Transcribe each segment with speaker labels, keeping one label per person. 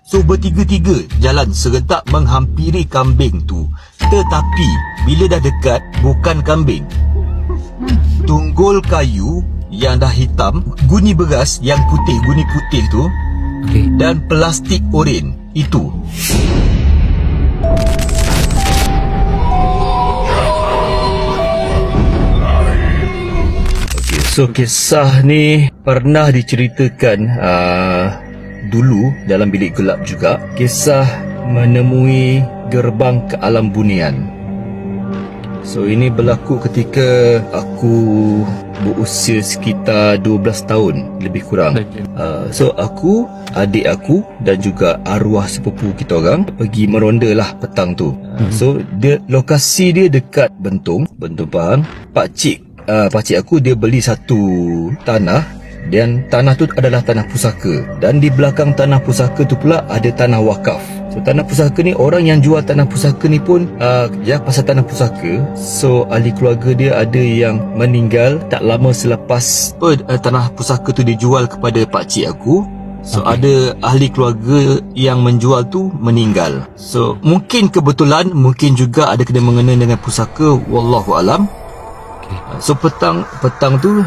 Speaker 1: So bertiga-tiga jalan serentak menghampiri kambing tu. Tetapi bila dah dekat, bukan kambing, tunggul kayu yang dah hitam, guni beras yang putih, guni putih tu, dan plastik oren itu. So kisah ni pernah diceritakan dulu dalam Bilik Gelap juga. Kisah menemui gerbang ke alam bunian. So ini berlaku ketika aku berusia sekitar 12 tahun lebih kurang. So aku, adik aku dan juga arwah sepupu kita orang pergi meronda lah petang tu. So lokasi dia dekat Bentong Pahang. Pakcik aku dia beli satu tanah, dan tanah tu adalah tanah pusaka, dan di belakang tanah pusaka tu pula ada tanah wakaf. So tanah pusaka ni, orang yang jual tanah pusaka ni pun pasal tanah pusaka. So ahli keluarga dia ada yang meninggal tak lama selepas tanah pusaka tu dijual kepada pakcik aku. So ada ahli keluarga yang menjual tu meninggal. So mungkin kebetulan, mungkin juga ada kena mengena dengan pusaka, wallahu alam. So petang tu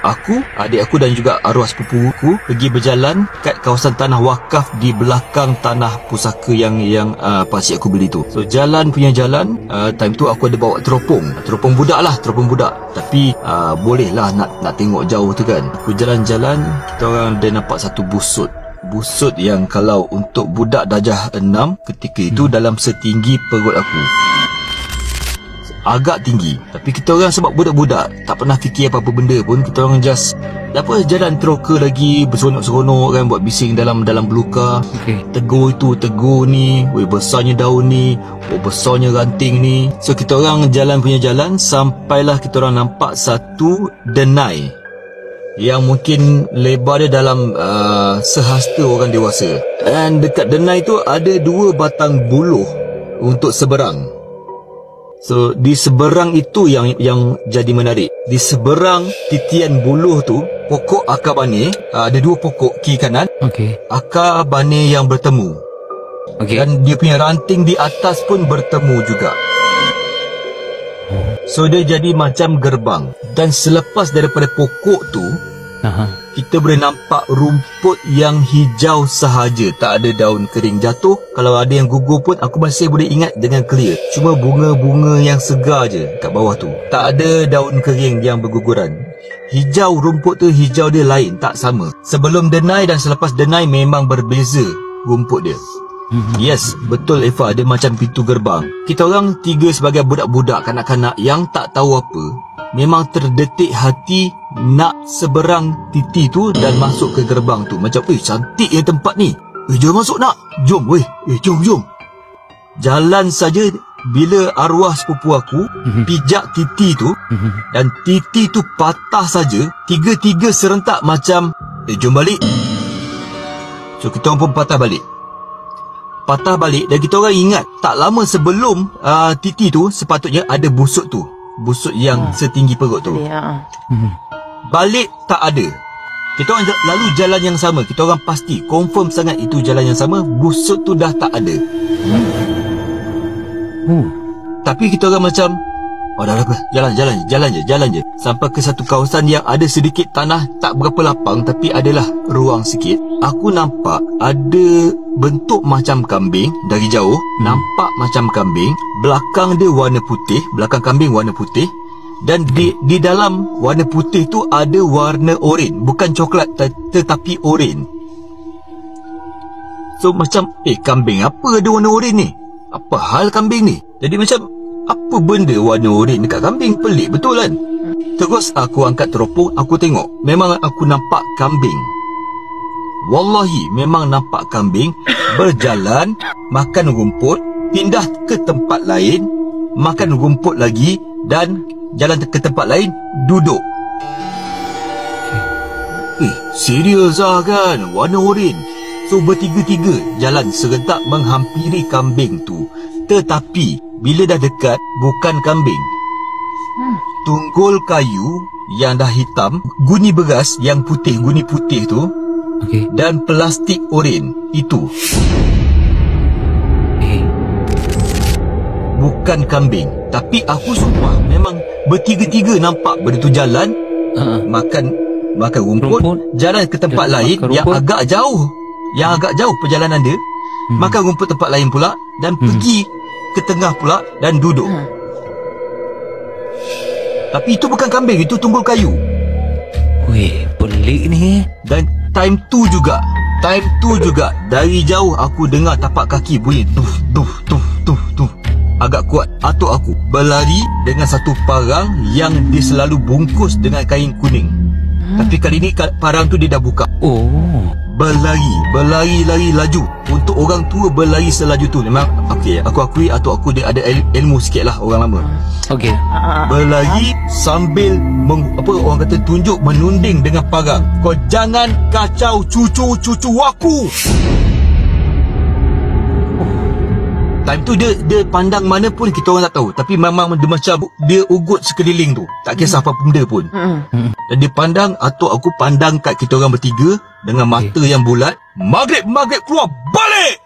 Speaker 1: aku, adik aku dan juga arwah sepupuku pergi berjalan kat kawasan tanah wakaf di belakang tanah pusaka yang pakcik aku beli tu. So jalan, time tu aku ada bawa teropong budak. Tapi boleh lah nak tengok jauh tu kan. Aku jalan-jalan, kita orang ada nampak satu busut yang kalau untuk budak darjah 6 ketika itu dalam setinggi perut aku. Agak tinggi. Tapi kita orang sebab budak-budak tak pernah fikir apa-apa benda pun, kita orang just jalan teroka lagi, berseronok-seronok kan, buat bising dalam belukar. Tegur itu, tegur ni, besarnya daun ni, besarnya ranting ni. So kita orang jalan sampailah kita orang nampak satu denai yang mungkin lebar dia dalam sehasta orang dewasa. Dan dekat denai tu ada 2 batang buluh untuk seberang. So di seberang itu yang jadi menarik. Di seberang titian buluh tu, pokok akar bane, ada 2 pokok kiri kanan. Akar bane yang bertemu. Dan dia punya ranting di atas pun bertemu juga. So dia jadi macam gerbang. Dan selepas daripada pokok tu, kita boleh nampak rumput yang hijau sahaja, tak ada daun kering jatuh. Kalau ada yang gugur pun aku masih boleh ingat dengan clear. Cuma bunga-bunga yang segar je kat bawah tu, tak ada daun kering yang berguguran. Hijau, rumput tu hijau dia lain, tak sama. Sebelum denai dan selepas denai memang berbeza rumput dia. Yes, betul Eva, dia macam pintu gerbang. Kita orang 3 sebagai budak-budak, kanak-kanak yang tak tahu apa, memang terdetik hati nak seberang titi tu dan masuk ke gerbang tu. Macam, cantik yang tempat ni. Jom masuk nak. Jom, jom. Jalan saja bila arwah sepupu aku pijak titi tu, dan titi tu patah saja, 3 serentak macam, jom balik. So kita orang pun patah balik, dan kita orang ingat tak lama sebelum titi tu sepatutnya ada busuk yang setinggi perut tu. Balik tak ada. Kita orang lalu jalan yang sama, kita orang pasti confirm sangat itu jalan yang sama. Busuk tu dah tak ada. Tapi kita orang macam, dah apa, jalan je sampai ke satu kawasan yang ada sedikit tanah, tak berapa lapang tapi adalah ruang sikit. Aku nampak ada bentuk macam kambing dari jauh, nampak macam kambing, belakang dia warna putih, belakang kambing warna putih, dan di dalam warna putih tu ada warna oren, bukan coklat tetapi oren. So macam, kambing apa ada warna oren ni? Apa hal kambing ni? Jadi macam, apa benda warna oren dekat kambing? Pelik betul kan? Terus aku angkat teropong, aku tengok. Memang aku nampak kambing. Wallahi, memang nampak kambing berjalan, makan rumput, pindah ke tempat lain, makan rumput lagi, dan jalan ke tempat lain, duduk. Serius lah kan? Warna oren. So bertiga-tiga jalan serentak menghampiri kambing tu. Tetapi bila dah dekat, bukan kambing, tunggul kayu yang dah hitam, guni beras yang putih, guni putih tu,
Speaker 2: Okey.
Speaker 1: dan plastik oren itu bukan kambing. Tapi aku sumpah memang bertiga-tiga nampak benda tu jalan, makan rumput, jalan ke tempat lain yang agak jauh perjalanan dia, makan rumput tempat lain pula, dan pergi ke tengah pula dan duduk. Tapi itu bukan kambing, itu tunggul kayu.
Speaker 2: Weh, pelik ni.
Speaker 1: Dan time tu juga dari jauh aku dengar tapak kaki bunyi tuh. Agak kuat. Atuk aku berlari dengan satu parang yang dia selalu bungkus dengan kain kuning. Tapi kali ni parang tu dia dah buka. Berlari laju. Untuk orang tua berlari selaju tu memang okey, aku akui atuk aku dia ada ilmu sikit lah, orang lama. Okey. Berlari sambil orang kata tunjuk, menunding dengan parang. Kau jangan kacau cucu aku. Time tu dia pandang mana pun kita orang tak tahu. Tapi memang dia macam dia ugut sekeliling tu. Tak kisah apa benda pun. Dan dia pandang, atuk aku pandang kat kita orang bertiga dengan mata yang bulat. Maghrib keluar balik.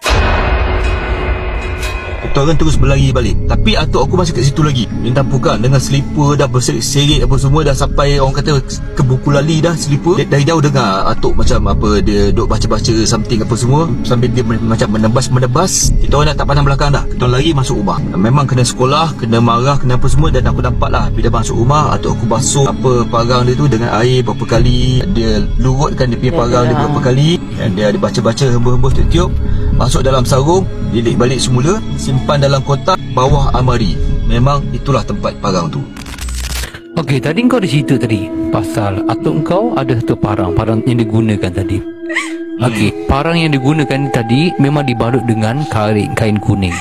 Speaker 1: Kita orang terus berlari balik. Tapi atuk aku masih kat situ lagi. Minta bukan dengan selipar dah berserit-serit apa semua, dah sampai orang kata ke buku lali dah selipar. Dari jauh dengar atuk macam dia duk baca-baca something apa semua, sambil dia macam menebas. Kita orang dah tak pandang belakang dah. Kita orang lari masuk rumah. Memang kena sekolah, kena marah, kena apa semua. Dan aku nampak lah bila masuk rumah, atuk aku basuh parang dia tu dengan air berapa kali. Dia lurutkan dia punya parang dia berapa kali. Dan dia ada baca-baca, hembus-hembus, tiup-tiup. Masuk dalam sarung, lilit balik semula, simpan dalam kotak bawah almari. Memang itulah tempat parang tu.
Speaker 2: Okey, tadi kau ada cerita tadi pasal atuk kau ada satu parang yang digunakan tadi. Okey, parang yang digunakan tadi memang dibalut dengan kain kuning.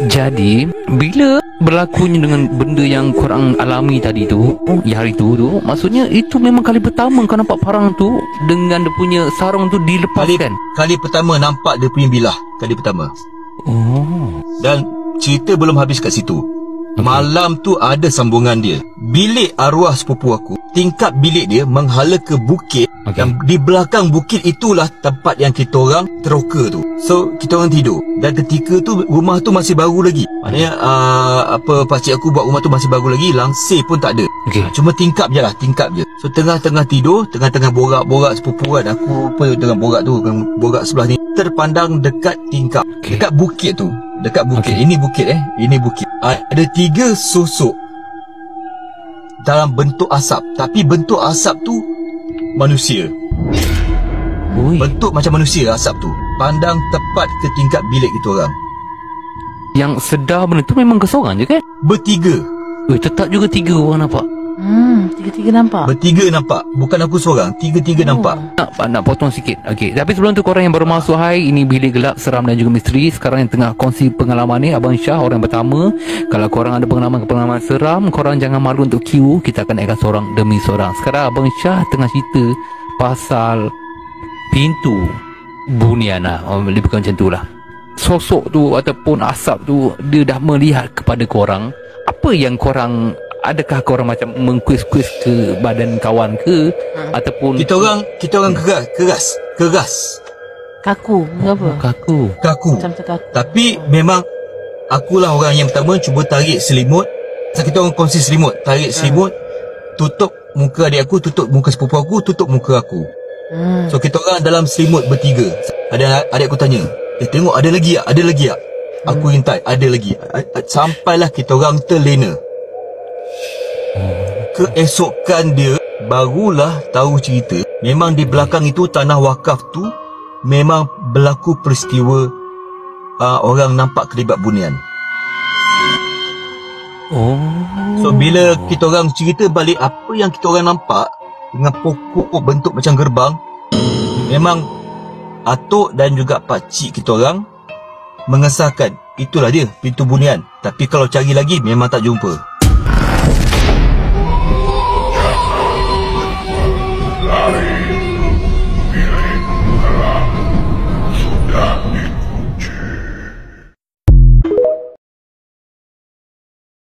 Speaker 2: Jadi, bila berlakunya dengan benda yang korang alami tadi tu, hari tu, maksudnya itu memang kali pertama kau nampak parang tu dengan dia punya sarung tu dilepaskan.
Speaker 1: Kali pertama nampak dia punya bilah. Kali pertama. Dan cerita belum habis kat situ. Malam tu ada sambungan dia. Bilik arwah sepupu aku, tingkap bilik dia menghala ke bukit. Dan di belakang bukit itulah tempat yang kita orang teroka tu. So kita orang tidur. Dan ketika tu rumah tu masih baru lagi. Maknanya pakcik aku buat rumah tu masih baru lagi. Langsir pun tak ada. Cuma tingkap je. So tengah-tengah tidur, tengah-tengah borak-borak sepupu kan. Aku lupa dengan borak tu, dengan borak sebelah ni, terpandang dekat tingkap, dekat bukit tu. Dekat bukit. Ini bukit ini bukit. Ada 3 sosok dalam bentuk asap. Tapi bentuk asap tu manusia. Bentuk macam manusia asap tu. Pandang tepat ke tingkap bilik kita orang.
Speaker 2: Yang sedar benda tu memang kau seorang je kan?
Speaker 1: Bertiga.
Speaker 2: Tetap juga 3 orang nampak.
Speaker 3: Tiga-tiga nampak.
Speaker 1: Bertiga nampak. Bukan aku seorang. Tiga-tiga nampak.
Speaker 2: Nak potong sikit. Okey, tapi sebelum tu korang yang baru masuk, hai, ini Bilik Gelap Seram dan juga Misteri. Sekarang yang tengah kongsi pengalaman ni Abang Syah, orang pertama. Kalau korang ada pengalaman seram, korang jangan malu untuk queue. Kita akan naikkan seorang demi seorang. Sekarang Abang Syah tengah cerita pasal pintu bunian lah. Lebih kurang macam tu lah. Sosok tu ataupun asap tu, dia dah melihat kepada korang. Apa yang korang, adakah korang macam mengkuis-kuis ke badan kawan ke, ataupun
Speaker 1: kita orang keras.
Speaker 3: Kaku ke apa?
Speaker 1: Kaku.
Speaker 3: Macam kaku.
Speaker 1: Tapi memang akulah orang yang pertama cuba tarik selimut. Kita orang kongsi selimut. Tarik selimut, tutup muka adik aku, tutup muka sepupu aku, tutup muka aku. So kita orang dalam selimut bertiga. Adik aku tanya, tengok ada lagi tak? Aku intai ada lagi. Sampailah kita orang terlena. Keesokan dia barulah tahu cerita. Memang di belakang itu tanah wakaf tu memang berlaku peristiwa orang nampak kelibat bunian. So bila kita orang cerita balik apa yang kita orang nampak dengan pokok bentuk macam gerbang, memang atuk dan juga pakcik kita orang mengesahkan itulah dia pintu bunian. Tapi kalau cari lagi memang tak jumpa.